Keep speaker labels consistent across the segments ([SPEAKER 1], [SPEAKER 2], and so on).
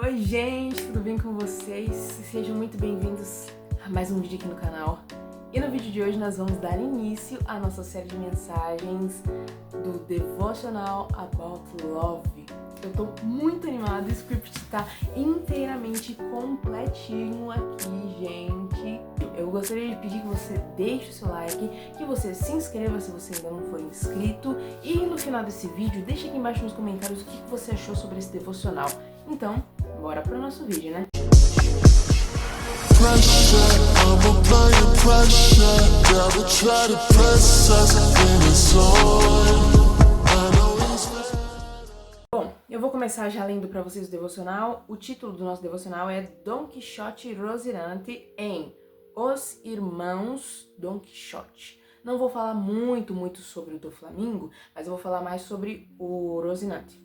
[SPEAKER 1] Oi gente, tudo bem com vocês? Sejam muito bem-vindos a mais um vídeo aqui no canal. E no vídeo de hoje nós vamos dar início à nossa série de mensagens do Devotional About Love. Eu tô muito animada, o script tá inteiramente completinho aqui, gente. Eu gostaria de pedir que você deixe o seu like, que você se inscreva se você ainda não for inscrito e no final desse vídeo deixe aqui embaixo nos comentários o que você achou sobre esse devocional. Então, bora pro nosso vídeo, né? Bom, eu vou começar já lendo para vocês o devocional. O título do nosso devocional é Dom Quixote e Rocinante em Os Irmãos Dom Quixote. Não vou falar muito sobre o Doflamingo, mas eu vou falar mais sobre o Rocinante.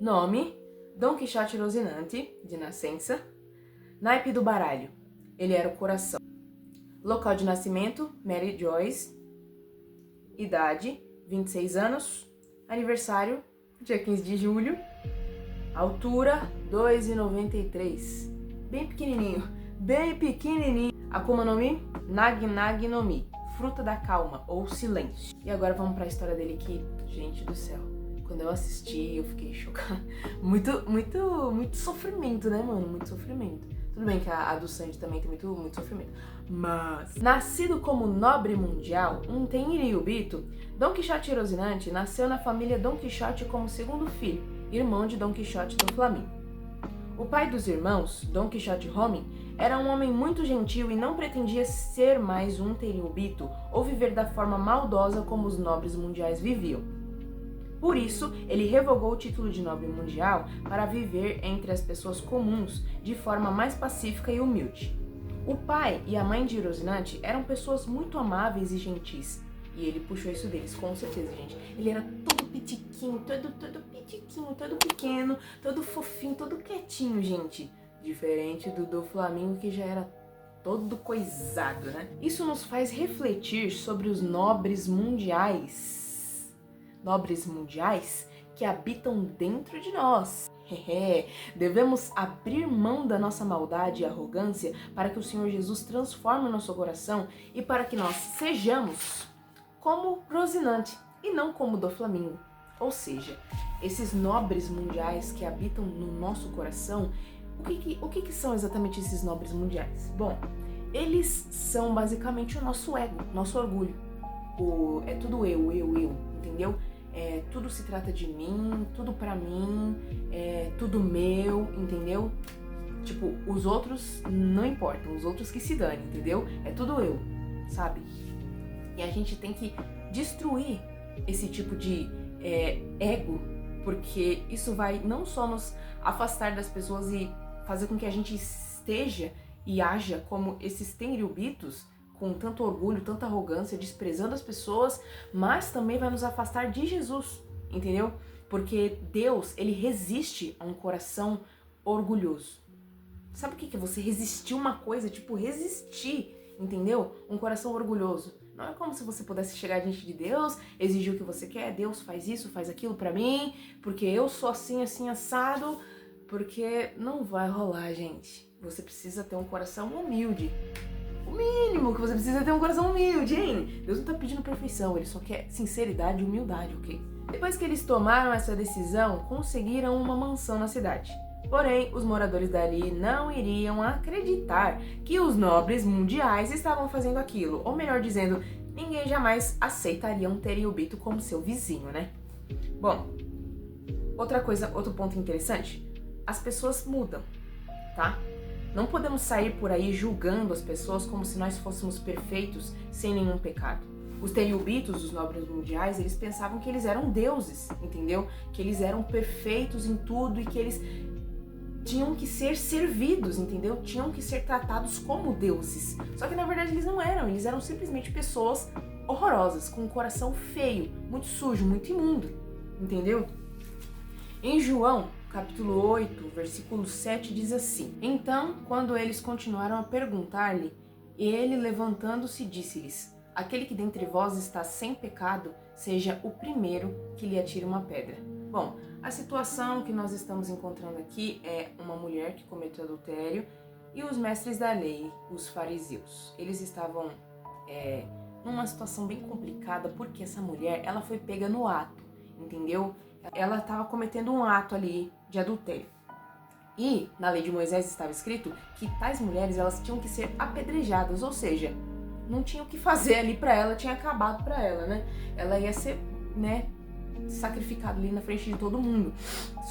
[SPEAKER 1] Nome: Dom Quixote Rocinante, de nascença. Naipe do baralho: ele era o coração. Local de nascimento: Mary Joyce. Idade: 26 anos. Aniversário: dia 15 de julho. Altura: 2,93. Bem pequenininho. Akuma no Mi: Nagi Nagi no Mi, fruta da calma ou silêncio. E agora vamos para a história dele aqui. Gente do céu, quando eu assisti eu fiquei chocada. Muito sofrimento, né, mano? Muito sofrimento. Tudo bem que a do Sanji também tem muito sofrimento. Mas, nascido como nobre mundial, um Tenryubito, Dom Quixote e Rocinante nasceu na família Dom Quixote como segundo filho, irmão de Dom Quixote do Flamingo. O pai dos irmãos, Dom Quixote Romin, era um homem muito gentil e não pretendia ser mais um Tenryubito ou viver da forma maldosa como os nobres mundiais viviam. Por isso, ele revogou o título de nobre mundial para viver entre as pessoas comuns de forma mais pacífica e humilde. O pai e a mãe de Rocinante eram pessoas muito amáveis e gentis, e ele puxou isso deles, com certeza, gente. Ele era todo pitiquinho, todo pequeno, todo fofinho, todo quietinho, gente. Diferente do Doflamingo, que já era todo coisado, né? Isso nos faz refletir sobre os nobres mundiais que habitam dentro de nós. Devemos abrir mão da nossa maldade e arrogância para que o Senhor Jesus transforme o nosso coração e para que nós sejamos como Rocinante e não como Doflamingo. Ou seja, esses nobres mundiais que habitam no nosso coração, o que são exatamente esses nobres mundiais? Bom, eles são basicamente o nosso ego, nosso orgulho. É tudo eu, entendeu? Tudo se trata de mim, tudo pra mim, tudo meu, entendeu? Tipo, os outros não importam, os outros que se danem, entendeu? É tudo eu, sabe? E a gente tem que destruir esse tipo de ego, porque isso vai não só nos afastar das pessoas e fazer com que a gente esteja e haja como esses Tenryubitos, com tanto orgulho, tanta arrogância, desprezando as pessoas, mas também vai nos afastar de Jesus, entendeu? Porque Deus, ele resiste a um coração orgulhoso. Sabe o que é você resistir uma coisa? Tipo, resistir, entendeu? Um coração orgulhoso. Não é como se você pudesse chegar diante de Deus, exigir o que você quer, Deus faz isso, faz aquilo pra mim, porque eu sou assim, assado, porque não vai rolar, gente. Você precisa ter um coração humilde. O mínimo que você precisa é ter um coração humilde, hein? Deus não tá pedindo perfeição, ele só quer sinceridade e humildade, ok? Depois que eles tomaram essa decisão, conseguiram uma mansão na cidade. Porém, os moradores dali não iriam acreditar que os nobres mundiais estavam fazendo aquilo. Ou melhor dizendo, ninguém jamais aceitaria um Tenryubito como seu vizinho, né? Bom, outro ponto interessante, as pessoas mudam, tá? Não podemos sair por aí julgando as pessoas como se nós fôssemos perfeitos, sem nenhum pecado. Os Tenryubitos, os nobres mundiais, eles pensavam que eles eram deuses, entendeu? Que eles eram perfeitos em tudo e que eles tinham que ser servidos, entendeu? Tinham que ser tratados como deuses. Só que na verdade eles não eram, eles eram simplesmente pessoas horrorosas, com um coração feio, muito sujo, muito imundo, entendeu? Em João, capítulo 8, versículo 7, diz assim: Então, quando eles continuaram a perguntar-lhe, ele, levantando-se, disse-lhes: Aquele que dentre vós está sem pecado, seja o primeiro que lhe atire uma pedra. Bom, A situação que nós estamos encontrando aqui é uma mulher que cometeu adultério e os mestres da lei, os fariseus. Eles estavam numa situação bem complicada porque essa mulher, ela foi pega no ato, entendeu? Ela estava cometendo um ato ali de adultério. E na lei de Moisés estava escrito que tais mulheres, elas tinham que ser apedrejadas, ou seja, não tinha o que fazer ali pra ela, tinha acabado pra ela, né? Ela ia ser, sacrificada ali na frente de todo mundo.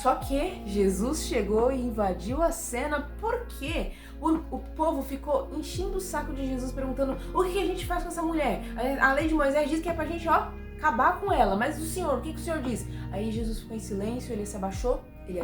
[SPEAKER 1] Só que Jesus chegou e invadiu a cena, porque o povo ficou enchendo o saco de Jesus, perguntando: o que a gente faz com essa mulher? A lei de Moisés diz que é pra gente, acabar com ela, mas o Senhor, o que o Senhor diz? Aí Jesus ficou em silêncio, ele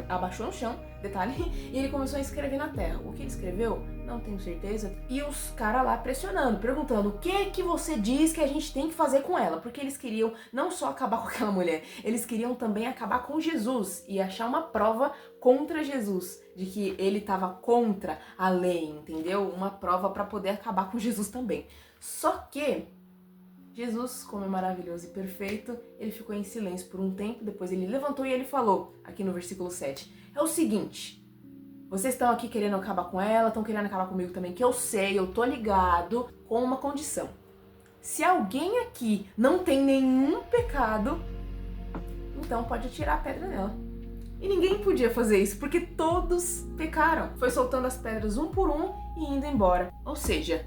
[SPEAKER 1] abaixou no chão, detalhe, e ele começou a escrever na terra. O que ele escreveu? Não tenho certeza. E os caras lá pressionando, perguntando: o que você diz que a gente tem que fazer com ela? Porque eles queriam não só acabar com aquela mulher, eles queriam também acabar com Jesus e achar uma prova contra Jesus, de que ele estava contra a lei, entendeu? Uma prova para poder acabar com Jesus também. Só que Jesus, como é maravilhoso e perfeito, ele ficou em silêncio por um tempo, depois ele levantou e ele falou, aqui no versículo 7, é o seguinte: vocês estão aqui querendo acabar com ela, estão querendo acabar comigo também, que eu sei, eu tô ligado, com uma condição. Se alguém aqui não tem nenhum pecado, então pode atirar a pedra nela. E ninguém podia fazer isso, porque todos pecaram. Foi soltando as pedras um por um e indo embora. Ou seja,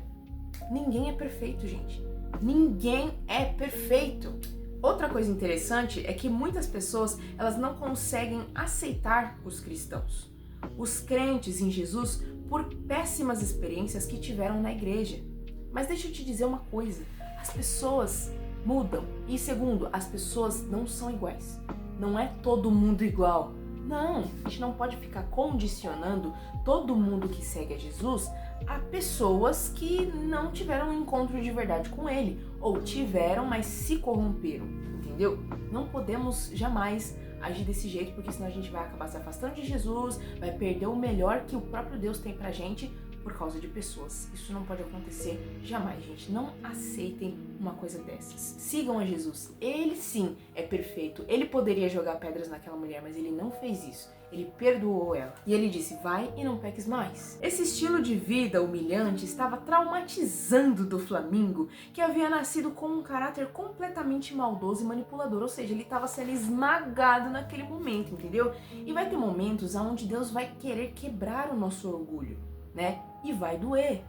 [SPEAKER 1] ninguém é perfeito, gente. Ninguém é perfeito. Outra coisa interessante é que muitas pessoas, elas não conseguem aceitar os cristãos, os crentes em Jesus, por péssimas experiências que tiveram na igreja. Mas deixa eu te dizer uma coisa, as pessoas mudam. E segundo, as pessoas não são iguais. Não é todo mundo igual. Não, a gente não pode ficar condicionando todo mundo que segue a Jesus a pessoas que não tiveram um encontro de verdade com ele, ou tiveram, mas se corromperam, entendeu? Não podemos jamais agir desse jeito, porque senão a gente vai acabar se afastando de Jesus, vai perder o melhor que o próprio Deus tem pra gente por causa de pessoas. Isso não pode acontecer jamais, gente. Não aceitem uma coisa dessas. Sigam a Jesus. Ele sim é perfeito. Ele poderia jogar pedras naquela mulher, mas ele não fez isso. Ele perdoou ela. E ele disse: vai e não peques mais. Esse estilo de vida humilhante estava traumatizando do Flamingo, que havia nascido com um caráter completamente maldoso e manipulador. Ou seja, ele estava sendo esmagado naquele momento, entendeu? E vai ter momentos onde Deus vai querer quebrar o nosso orgulho, né? E vai doer,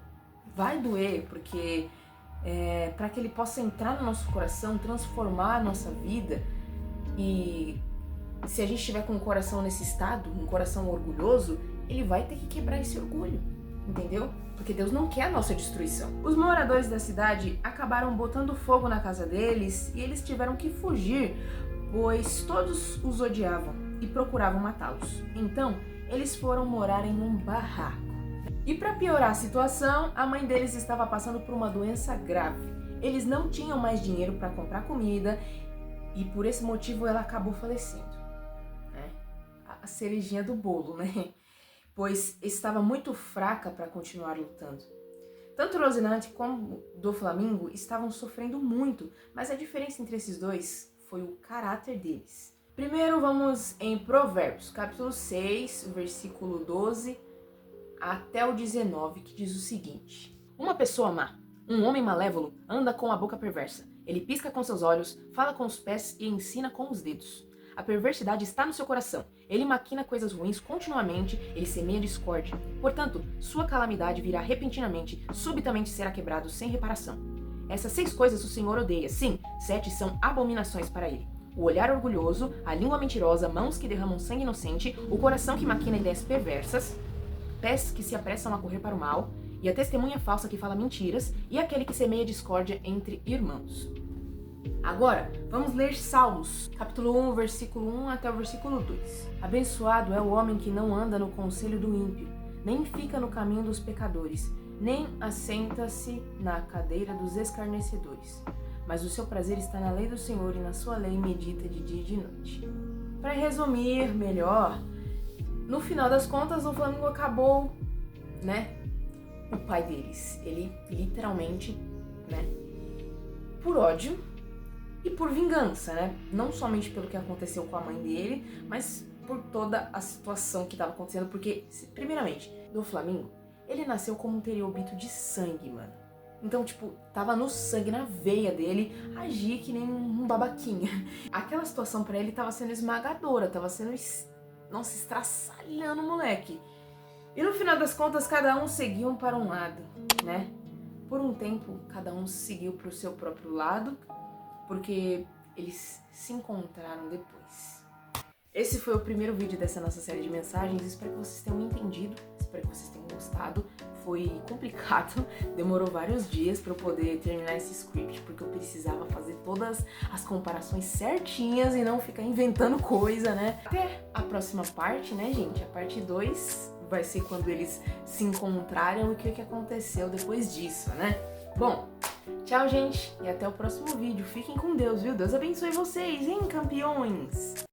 [SPEAKER 1] porque para que ele possa entrar no nosso coração, transformar a nossa vida. E se a gente estiver com o coração nesse estado, um coração orgulhoso, ele vai ter que quebrar esse orgulho, entendeu? Porque Deus não quer a nossa destruição. Os moradores da cidade acabaram botando fogo na casa deles e eles tiveram que fugir, pois todos os odiavam e procuravam matá-los. Então, eles foram morar em um barraco. E para piorar a situação, a mãe deles estava passando por uma doença grave. Eles não tinham mais dinheiro para comprar comida e por esse motivo ela acabou falecendo. A cerejinha do bolo, né? Pois estava muito fraca para continuar lutando. Tanto Rosinante como do Flamingo estavam sofrendo muito, mas a diferença entre esses dois foi o caráter deles. Primeiro vamos em Provérbios, capítulo 6, versículo 12 até o 19, que diz o seguinte: uma pessoa má, um homem malévolo, anda com a boca perversa. Ele pisca com seus olhos, fala com os pés e ensina com os dedos. A perversidade está no seu coração. Ele maquina coisas ruins continuamente, ele semeia discórdia. Portanto, sua calamidade virá repentinamente, subitamente será quebrado sem reparação. Essas 6 coisas o Senhor odeia. Sim, 7 são abominações para ele: o olhar orgulhoso, a língua mentirosa, mãos que derramam sangue inocente, o coração que maquina ideias perversas, pés que se apressam a correr para o mal, e a testemunha falsa que fala mentiras, e aquele que semeia discórdia entre irmãos. Agora, vamos ler Salmos, capítulo 1, versículo 1 até o versículo 2. Abençoado é o homem que não anda no conselho do ímpio, nem fica no caminho dos pecadores, nem assenta-se na cadeira dos escarnecedores. Mas o seu prazer está na lei do Senhor, e na sua lei medita de dia e de noite. Para resumir melhor, no final das contas, o Flamingo acabou, o pai deles. Ele literalmente, por ódio, e por vingança, né? Não somente pelo que aconteceu com a mãe dele, mas por toda a situação que tava acontecendo, porque, primeiramente, do Flamingo, ele nasceu como um teriobito de sangue, mano. Então, tipo, tava no sangue, na veia dele, agir que nem um babaquinha. Aquela situação pra ele tava sendo esmagadora, tava sendo, nossa, estraçalhando o moleque. E no final das contas, cada um seguiu para um lado, né? Por um tempo, cada um seguiu pro seu próprio lado, porque eles se encontraram depois. Esse foi o primeiro vídeo dessa nossa série de mensagens, espero que vocês tenham entendido, espero que vocês tenham gostado. Foi complicado, demorou vários dias para eu poder terminar esse script, porque eu precisava fazer todas as comparações certinhas e não ficar inventando coisa, né? Até a próxima parte, né, gente? A parte 2 vai ser quando eles se encontraram e o que aconteceu depois disso, né? Bom, tchau, gente, e até o próximo vídeo. Fiquem com Deus, viu? Deus abençoe vocês, hein, campeões!